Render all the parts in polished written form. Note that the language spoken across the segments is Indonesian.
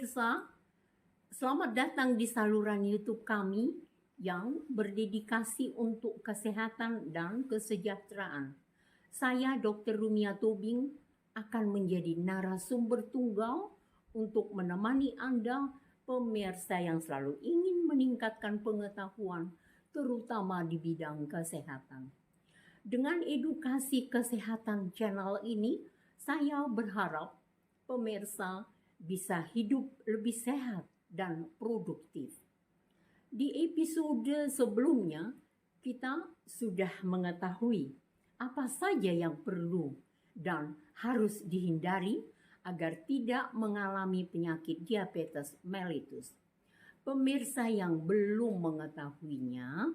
Pemirsa, selamat datang di saluran YouTube kami yang berdedikasi untuk kesehatan dan kesejahteraan. Saya Dr. Rumia Tobing akan menjadi narasumber tunggal untuk menemani Anda pemirsa yang selalu ingin meningkatkan pengetahuan terutama di bidang kesehatan. Dengan edukasi kesehatan channel ini, saya berharap pemirsa bisa hidup lebih sehat dan produktif. Di episode sebelumnya, kita sudah mengetahui apa saja yang perlu dan harus dihindari agar tidak mengalami penyakit diabetes mellitus. Pemirsa yang belum mengetahuinya,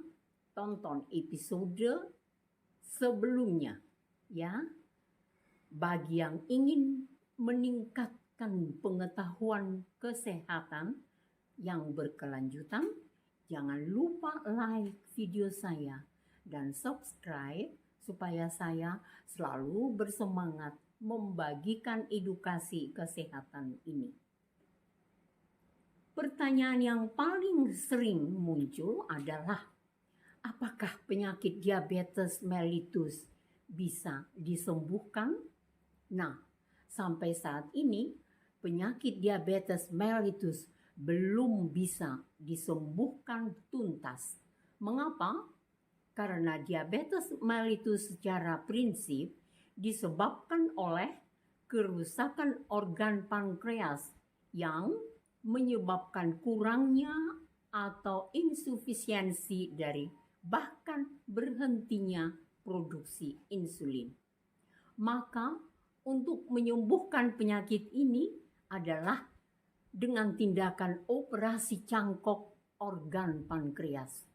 tonton episode sebelumnya ya. Bagi yang ingin meningkatkan pengetahuan kesehatan yang berkelanjutan, jangan lupa like video saya dan subscribe supaya saya selalu bersemangat membagikan edukasi kesehatan ini. Pertanyaan yang paling sering muncul adalah, apakah penyakit diabetes mellitus bisa disembuhkan? Nah, sampai saat ini penyakit diabetes mellitus belum bisa disembuhkan tuntas. Mengapa? Karena diabetes mellitus secara prinsip disebabkan oleh kerusakan organ pankreas yang menyebabkan kurangnya atau insufisiensi dari bahkan berhentinya produksi insulin. Maka untuk menyembuhkan penyakit ini adalah dengan tindakan operasi cangkok organ pankreas.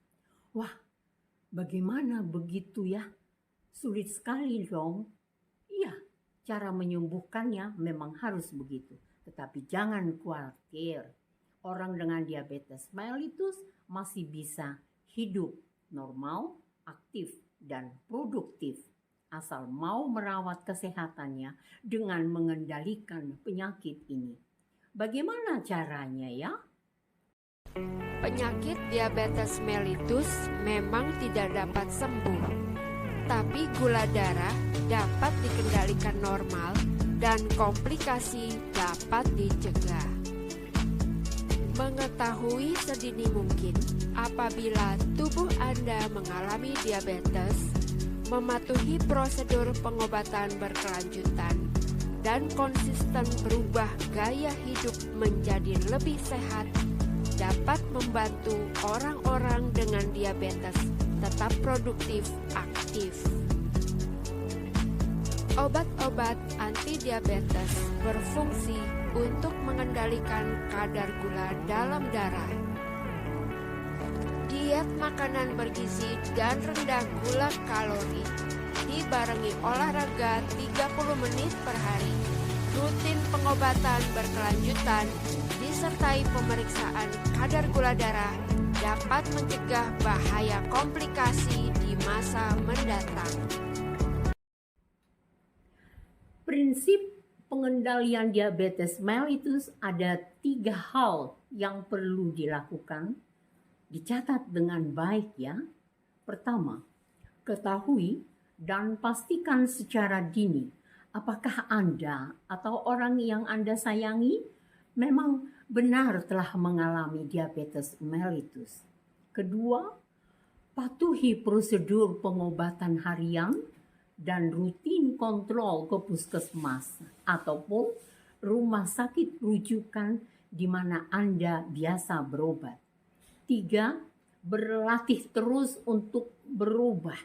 Wah, bagaimana begitu ya? Sulit sekali dong. Iya, cara menyembuhkannya memang harus begitu. Tetapi jangan khawatir, orang dengan diabetes mellitus masih bisa hidup normal, aktif, dan produktif. Asal mau merawat kesehatannya dengan mengendalikan penyakit ini. Bagaimana caranya ya? Penyakit diabetes mellitus memang tidak dapat sembuh, tapi gula darah dapat dikendalikan normal dan komplikasi dapat dicegah. Mengetahui sedini mungkin apabila tubuh Anda mengalami diabetes, mematuhi prosedur pengobatan berkelanjutan, dan konsisten berubah gaya hidup menjadi lebih sehat dapat membantu orang-orang dengan diabetes tetap produktif aktif. Obat-obat anti-diabetes berfungsi untuk mengendalikan kadar gula dalam darah. Diet makanan bergizi dan rendah gula kalori dibarengi olahraga 30 menit per hari, rutin pengobatan berkelanjutan, disertai pemeriksaan kadar gula darah dapat mencegah bahaya komplikasi di masa mendatang. Prinsip pengendalian diabetes mellitus ada 3 hal yang perlu dilakukan. Dicatat dengan baik ya. Pertama, ketahui dan pastikan secara dini apakah Anda atau orang yang Anda sayangi memang benar telah mengalami diabetes mellitus. Kedua, patuhi prosedur pengobatan harian dan rutin kontrol ke puskesmas ataupun rumah sakit rujukan di mana Anda biasa berobat. 3, berlatih terus untuk berubah.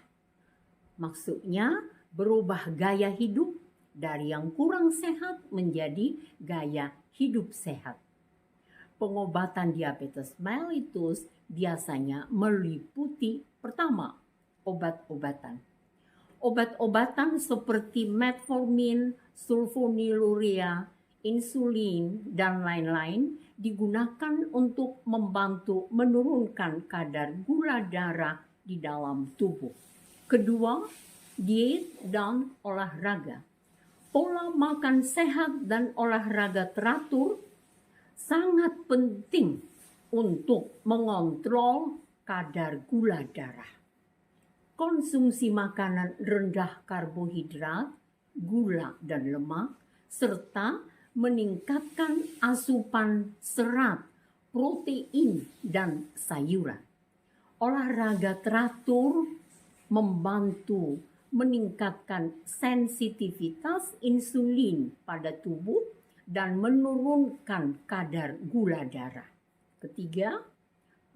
Maksudnya berubah gaya hidup dari yang kurang sehat menjadi gaya hidup sehat. Pengobatan diabetes mellitus biasanya meliputi pertama, obat-obatan. Obat-obatan seperti metformin, sulfonylurea, insulin, dan lain-lain digunakan untuk membantu menurunkan kadar gula darah di dalam tubuh. Kedua, diet dan olahraga. Pola makan sehat dan olahraga teratur sangat penting untuk mengontrol kadar gula darah. Konsumsi makanan rendah karbohidrat, gula dan lemak, serta meningkatkan asupan serat, protein, dan sayuran. Olahraga teratur membantu meningkatkan sensitivitas insulin pada tubuh dan menurunkan kadar gula darah. Ketiga,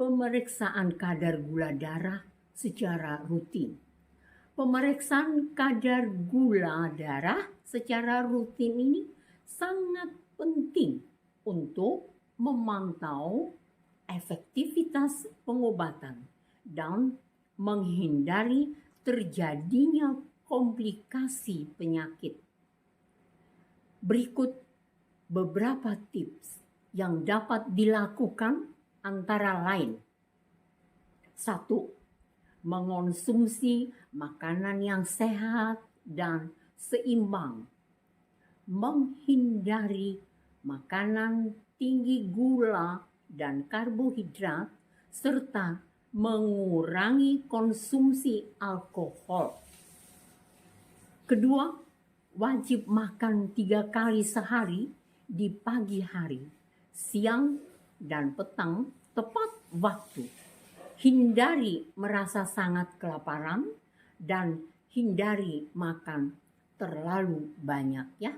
pemeriksaan kadar gula darah secara rutin. Pemeriksaan kadar gula darah secara rutin ini sangat penting untuk memantau efektivitas pengobatan dan menghindari terjadinya komplikasi penyakit. Berikut beberapa tips yang dapat dilakukan antara lain. 1. Mengonsumsi makanan yang sehat dan seimbang. Menghindari makanan tinggi gula dan karbohidrat serta mengurangi konsumsi alkohol. Kedua, wajib makan 3 kali sehari di pagi hari, siang, dan petang tepat waktu. Hindari merasa sangat kelaparan dan hindari makan terlalu banyak ya.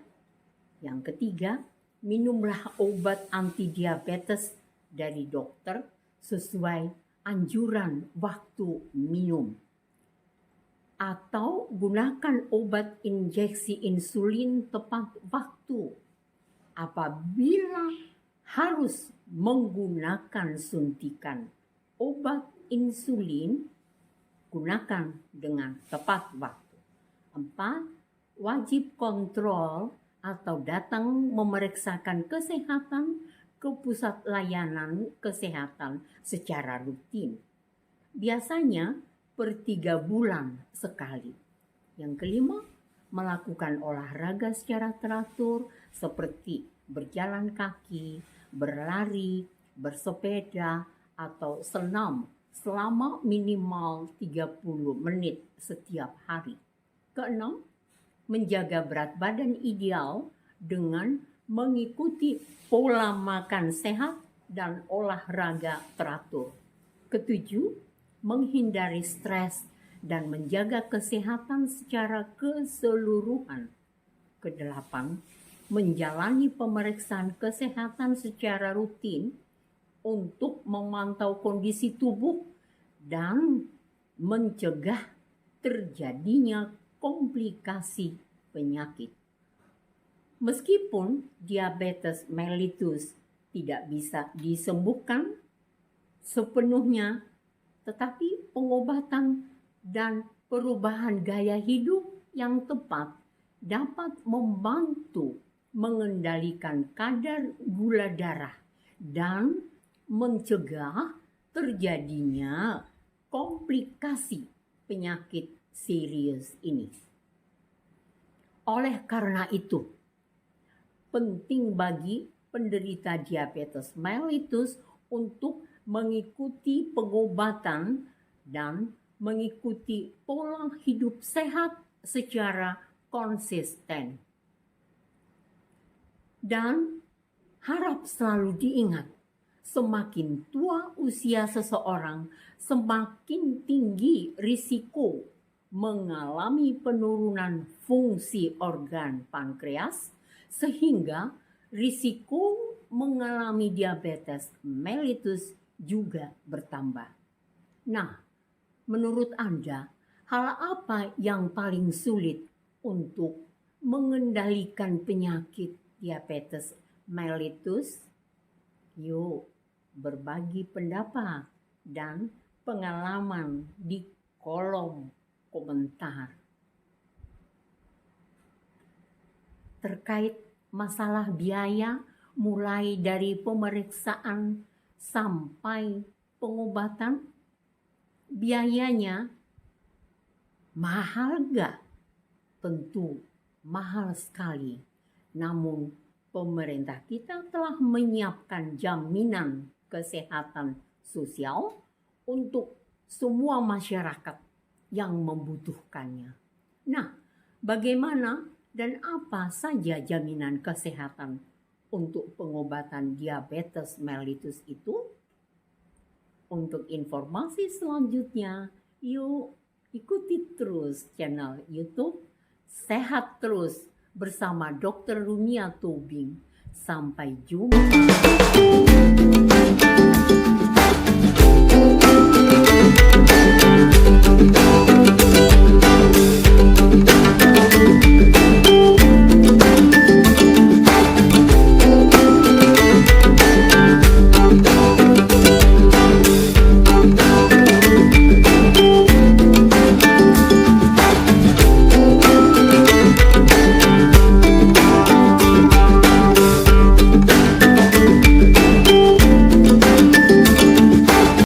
Yang ketiga, minumlah obat antidiabetes dari dokter sesuai anjuran waktu minum. Atau gunakan obat injeksi insulin tepat waktu. Apabila harus menggunakan suntikan obat insulin, gunakan dengan tepat waktu. 4. Wajib kontrol atau datang memeriksakan kesehatan ke pusat layanan kesehatan secara rutin. Biasanya per 3 bulan sekali. Yang kelima, melakukan olahraga secara teratur seperti berjalan kaki, berlari, bersepeda, atau senam selama minimal 30 menit setiap hari. Keenam, menjaga berat badan ideal dengan mengikuti pola makan sehat dan olahraga teratur. Ketujuh, menghindari stres dan menjaga kesehatan secara keseluruhan. Kedelapan, menjalani pemeriksaan kesehatan secara rutin untuk memantau kondisi tubuh dan mencegah terjadinya komplikasi penyakit. Meskipun diabetes mellitus tidak bisa disembuhkan sepenuhnya, tetapi pengobatan dan perubahan gaya hidup yang tepat dapat membantu mengendalikan kadar gula darah dan mencegah terjadinya komplikasi penyakit serius ini. Oleh karena itu, penting bagi penderita diabetes mellitus untuk mengikuti pengobatan dan mengikuti pola hidup sehat secara konsisten. Dan harap selalu diingat, semakin tua usia seseorang, semakin tinggi risiko mengalami penurunan fungsi organ pankreas, sehingga risiko mengalami diabetes mellitus juga bertambah. Nah, menurut Anda, hal apa yang paling sulit untuk mengendalikan penyakit diabetes mellitus? Yuk, berbagi pendapat dan pengalaman di kolom komentar. Terkait masalah biaya, mulai dari pemeriksaan sampai pengobatan, biayanya mahal gak? Tentu mahal sekali. Namun pemerintah kita telah menyiapkan jaminan kesehatan sosial untuk semua masyarakat yang membutuhkannya. Nah, bagaimana dan apa saja jaminan kesehatan untuk pengobatan diabetes mellitus itu? Untuk informasi selanjutnya, yuk ikuti terus channel YouTube Sehat Terus bersama Dr. Runia Tobing. Sampai jumpa.